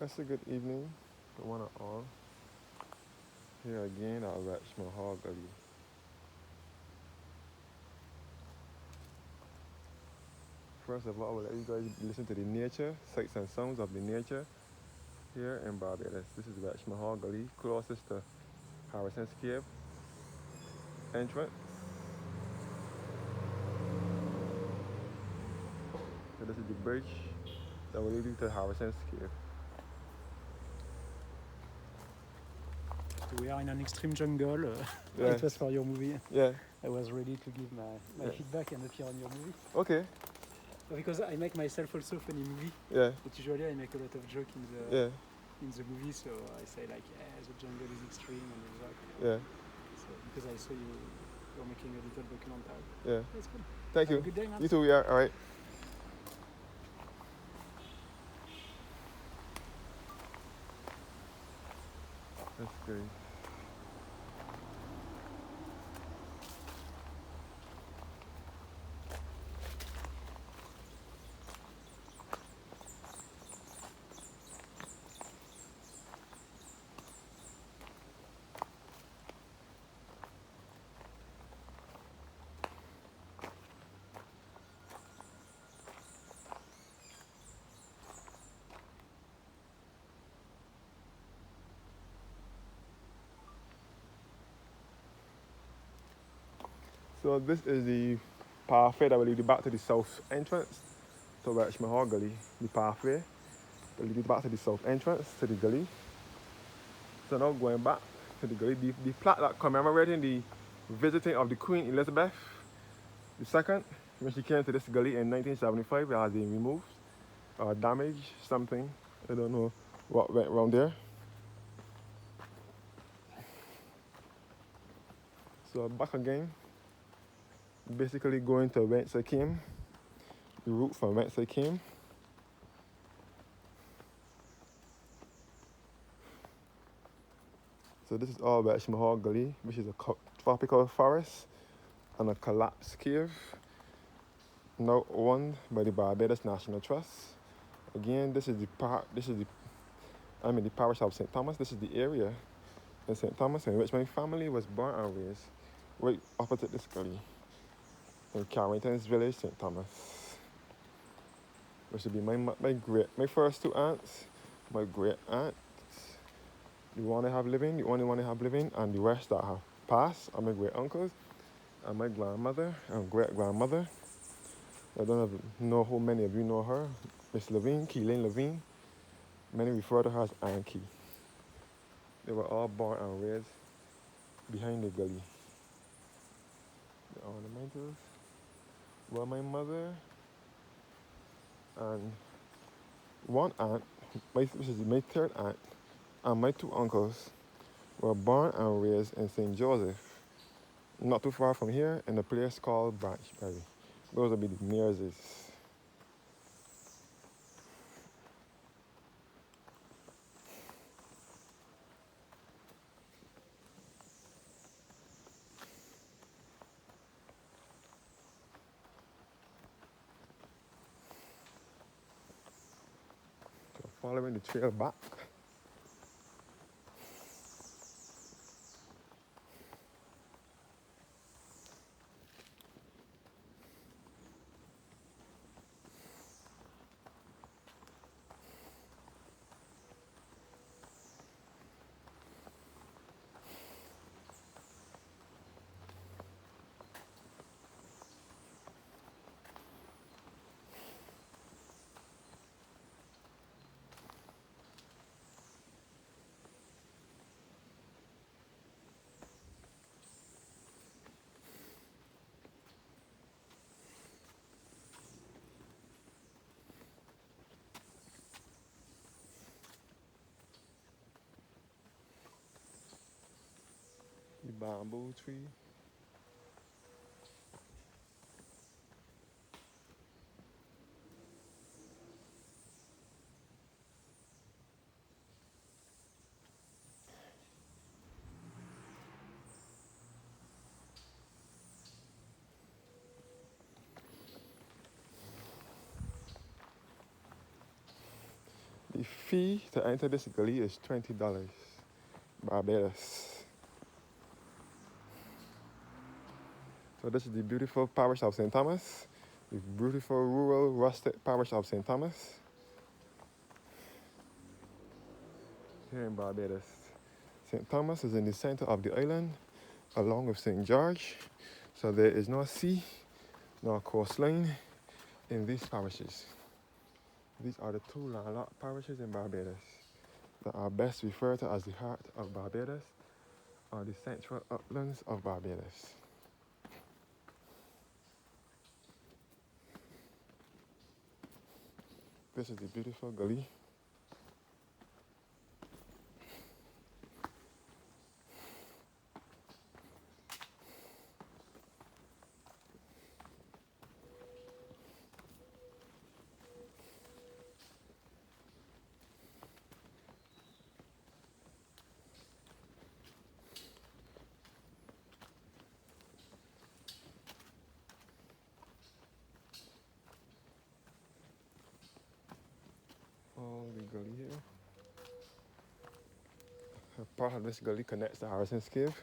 That's a good evening to one and all. Here again at Welchman Gully. First of all, I will let you guys listen to the nature, sights and sounds of the nature here in Barbados. This is Welchman Gully, closest to Harrison's Cave entrance. So this is the bridge that will lead you to Harrison's Cave. We are in an extreme jungle. Yeah. It was for your movie. Yeah. I was ready to give my feedback and appear on your movie. Okay. Because I make myself also funny movie. Yeah. But usually I make a lot of joke in the movie, so I say like, the jungle is extreme and all that. Yeah. So because I saw you're making a little documentary. Yeah. That's good. Thank you. Have a good day, man. You too. Yeah. All right. That's great. So this is the pathway that will lead you back to the south entrance to Welchman Gully. The pathway will lead you back to the south entrance to the gully. So now going back to the gully, the plaque that commemorating the visiting of the Queen Elizabeth II when she came to this gully in 1975 has been removed or damaged, something. I don't know what went wrong there. So back again, basically going to whence I came, the route from whence I came. So this is all Welchman Gully, which is a tropical forest and a collapsed cave, now owned by the Barbados National Trust. Again, this is the parish of St. Thomas. This is the area in St. Thomas in which my family was born and raised, right opposite this gully, in Carrington's village, St. Thomas. Which would be my first two aunts, my great aunt, the one I have living, the only one I have living, and the rest that have passed are my great uncles and my grandmother and great grandmother. I don't know how many of you know her, Miss Levine, Keelan Levine. Many refer to her as Anki. They were all born and raised behind the gully. The ornamentals were my mother and one aunt, which is my third aunt, and my two uncles were born and raised in St. Joseph, not too far from here, in a place called Branchbury. Those would be the nearest. So following the trail back. The bamboo tree. The fee to enter this gully is $20. Barbados. So this is the beautiful parish of St. Thomas, the beautiful rural rustic parish of St. Thomas here in Barbados. St. Thomas is in the center of the island along with St. George, so there is no sea nor coastline in these parishes. These are the two landlocked parishes in Barbados that are best referred to as the heart of Barbados or the central uplands of Barbados. This is the beautiful Gully. All the Gully here. A part of this Gully connects to Harrison's Cave.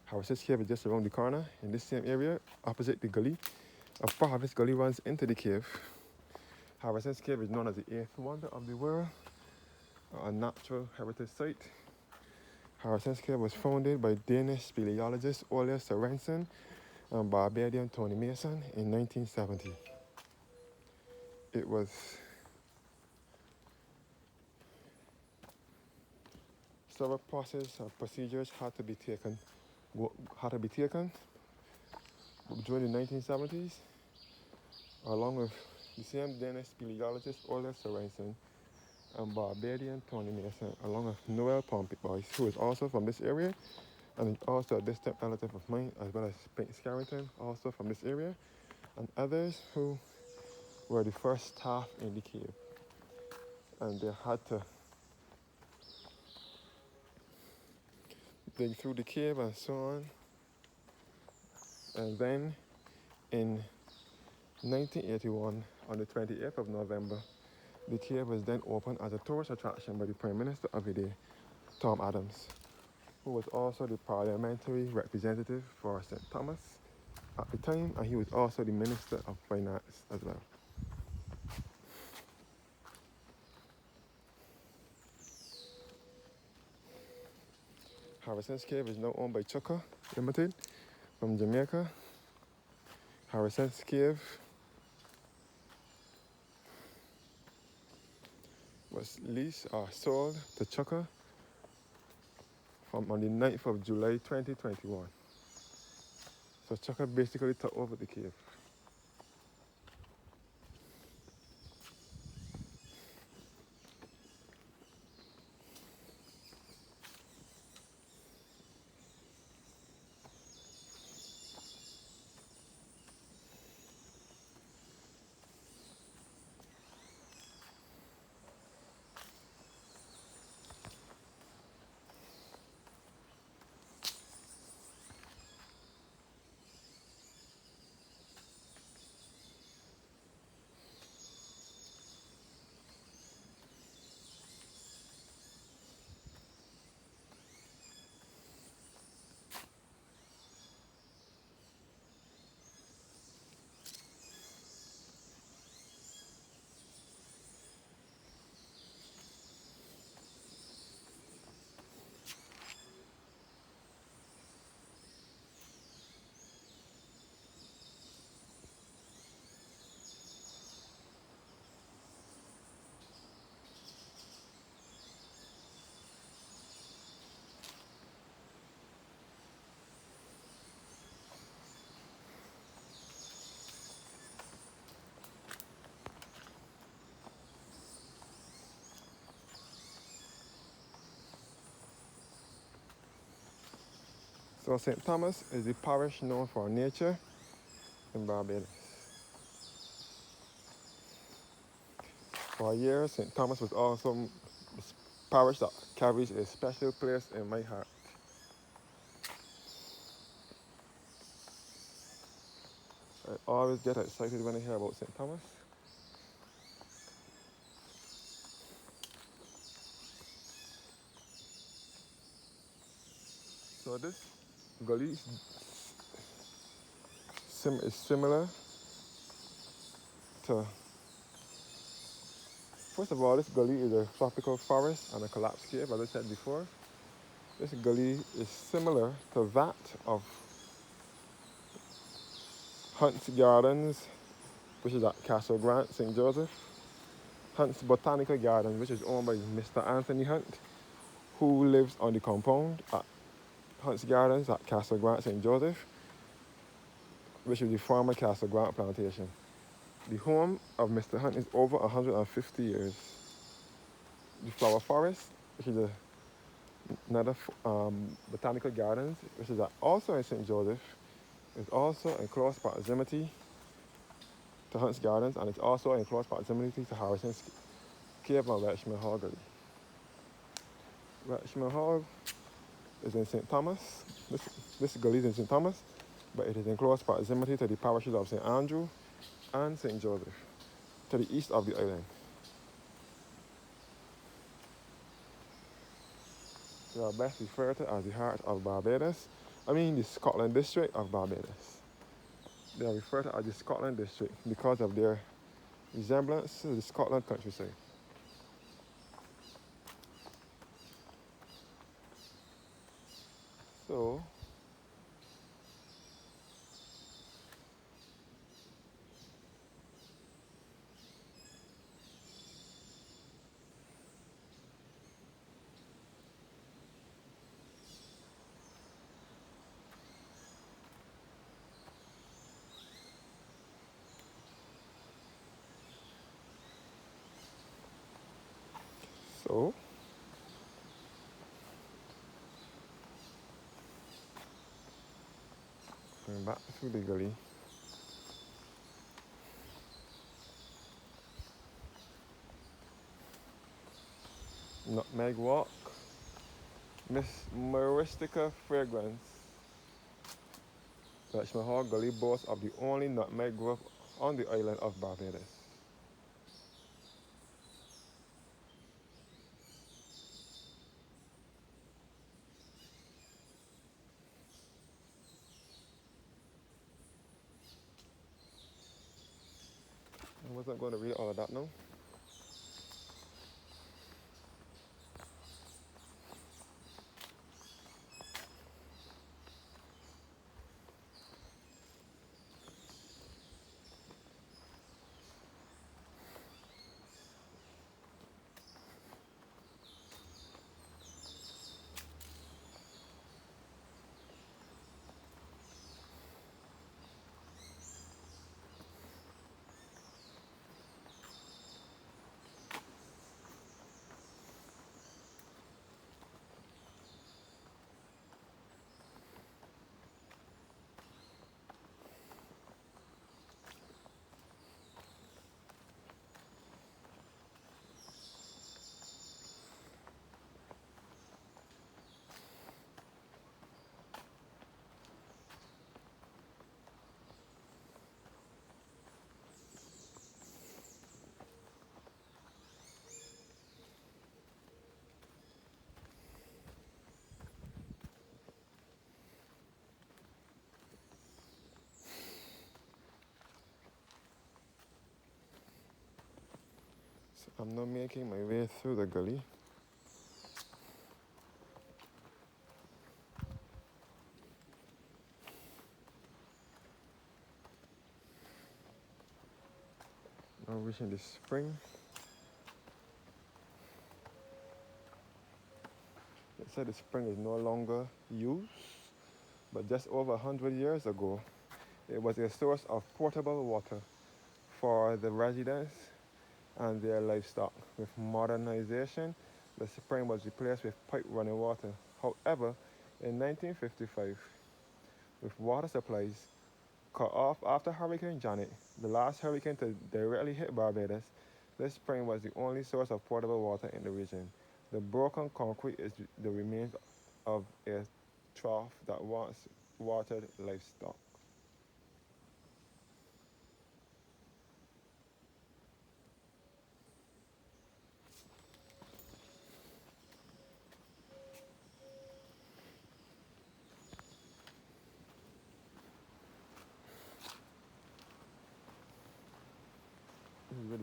Harrison's Cave is just around the corner in this same area, opposite the Gully. A part of this Gully runs into the cave. Harrison's Cave is known as the eighth wonder of the world, a natural heritage site. Harrison's Cave was founded by Danish speleologist Ole Sorensen and Barbadian Tony Mason in 1970. It was several processes and procedures had to be taken during the 1970s, along with the same Danish speleologist Ole Sorensen and Barbadian Tony Mason, along with Noel Pompey, who is also from this area, and also a distant relative of mine, as well as Pink Scarrington, also from this area, and others who were the first staff in the cave. And they had to dig through the cave and so on. And then in 1981, on the 28th of November, the cave was then opened as a tourist attraction by the Prime Minister of the day, Tom Adams, who was also the parliamentary representative for St. Thomas at the time, and he was also the Minister of Finance as well. Harrison's Cave is now owned by Chucker Limited from Jamaica. Harrison's Cave was leased or sold to Chucker on the 9th of July 2021. So Chucker basically took over the cave. So St. Thomas is the parish known for nature in Barbados. For years, St. Thomas was also the parish that carries a special place in my heart. I always get excited when I hear about St. Thomas. So this gully is similar to, first of all, this gully is a tropical forest and a collapsed cave, as I said before. This gully is similar to that of Hunt's Gardens, which is at Castle Grant, St. Joseph. Hunt's Botanical Gardens, which is owned by Mr. Anthony Hunt, who lives on the compound at Hunt's Gardens at Castle Grant, St. Joseph, which is the former Castle Grant plantation. The home of Mr. Hunt is over 150 years. The Flower Forest, which is another botanical gardens, which is also in St. Joseph, is also in close proximity to Hunt's Gardens, and it's also in close proximity to Harrison's Cave and Welchman Hall Gully. Welchman Hall is in St. Thomas. This gully is in St. Thomas, but it is in close proximity to the parishes of St. Andrew and St. Joseph, to the east of the island. They are best referred to as the heart of Barbados. I mean the Scotland district of Barbados. They are referred to as the Scotland district because of their resemblance to the Scotland countryside. So, so, going back through the gully. Nutmeg Walk, Miss Maristica Fragrance. Welchman Hall Gully boasts of the only nutmeg grove on the island of Barbados. I wasn't going to read all of that now. So I'm now making my way through the gully. Now reaching the spring. It said the spring is no longer used, but just over 100 years ago, it was a source of potable water for the residents and their livestock. With modernization, the spring was replaced with pipe running water. However, in 1955, with water supplies cut off after Hurricane Janet, the last hurricane to directly hit Barbados, this spring was the only source of potable water in the region. The broken concrete is the remains of a trough that once watered livestock.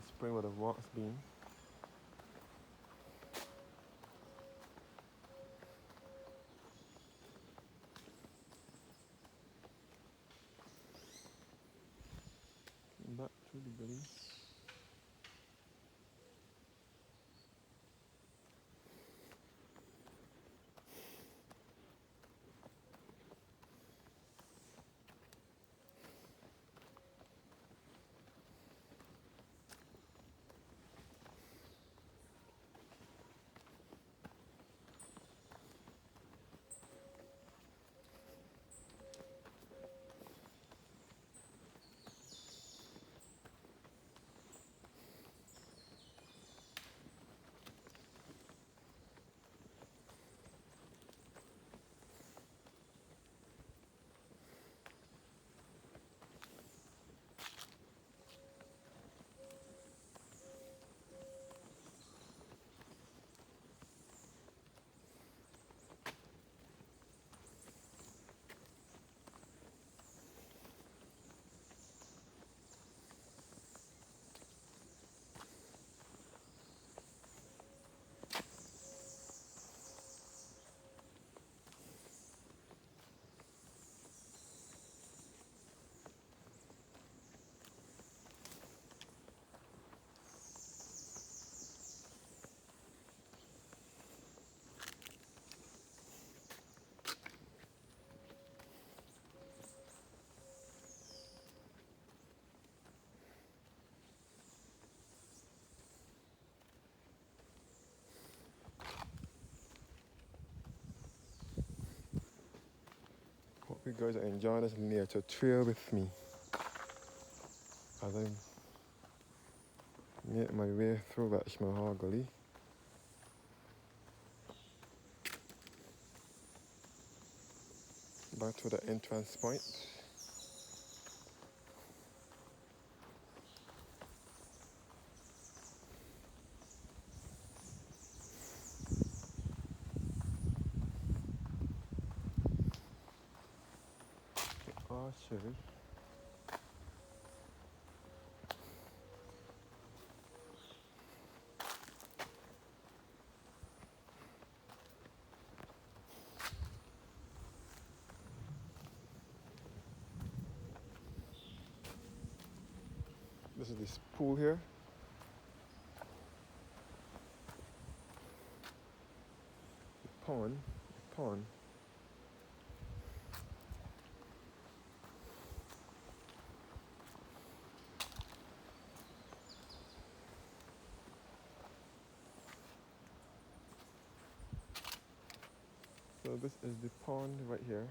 spring would have once been. Back to the gully. Hope you guys are enjoying this nature trail with me as I make my way through Welchman Gully. Back to the entrance point. Archery. This is this pool here. The pond. The pond. So this is the pond right here.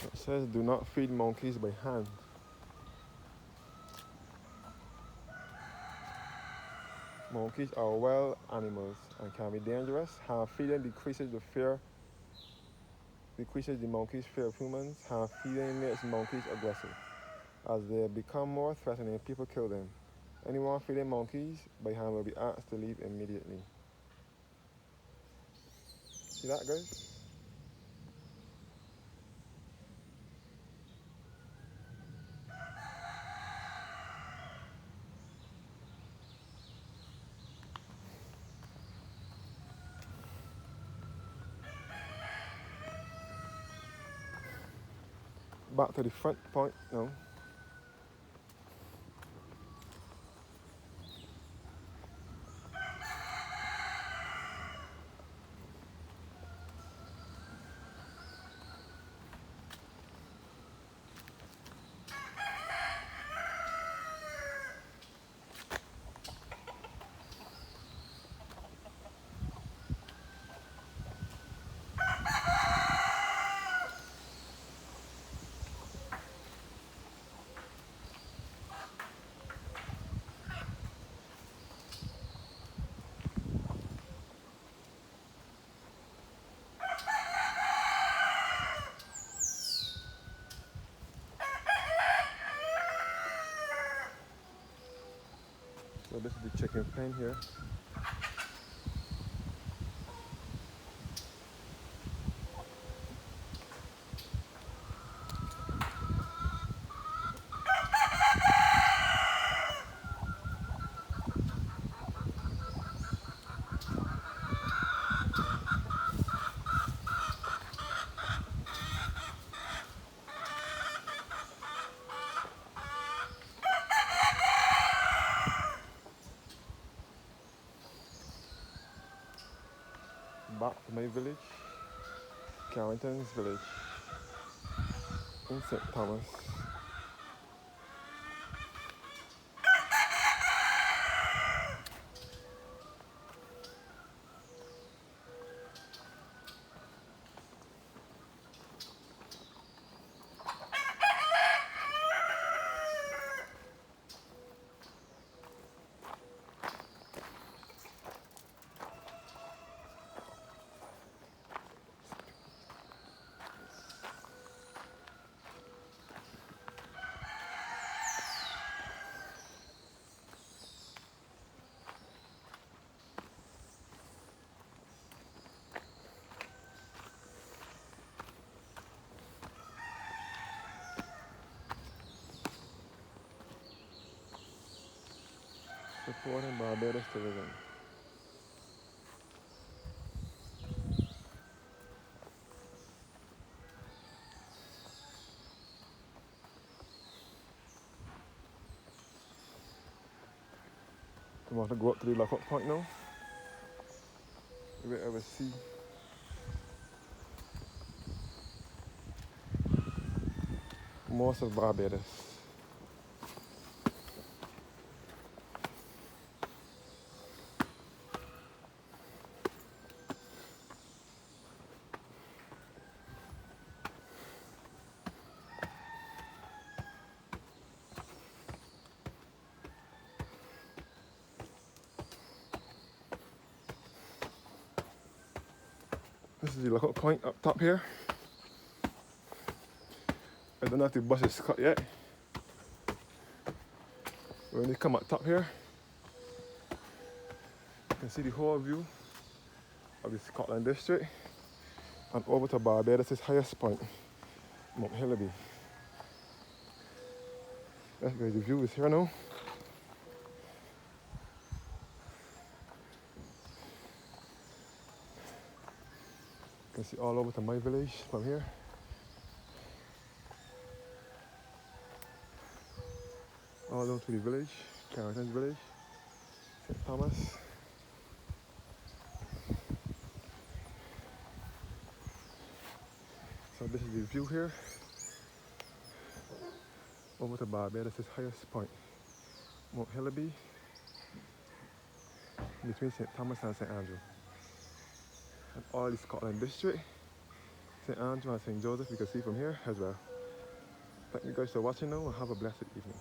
It says do not feed monkeys by hand. Monkeys are wild animals and can be dangerous. Hand feeding decreases the monkey's fear of humans. Hand feeding makes monkeys aggressive. As they become more threatening, people kill them. Anyone feeding monkeys by hand will be asked to leave immediately. See that, guys? Back to the front point now. So this is the chicken pen here. Back to my village, Carrington's village in St. Thomas. Supporting Barbados tourism. I'm about to go up to the lockup point now. You will ever see most of Barbados. This is the lookout point up top here. I don't know if the bus is cut yet. When you come up top here, you can see the whole view of the Scotland district and over to Barbados' highest point, Mount Hillaby. That's where the view is here now. You can see all over to my village from here. All down to the village, Carrington's village, St. Thomas. So this is the view here over to Barbados' highest point, Mount Hillaby, between St. Thomas and St. Andrew. And all the Scotland district, St. Andrew and St. Joseph, you can see from here as well. Thank you guys for watching now and have a blessed evening.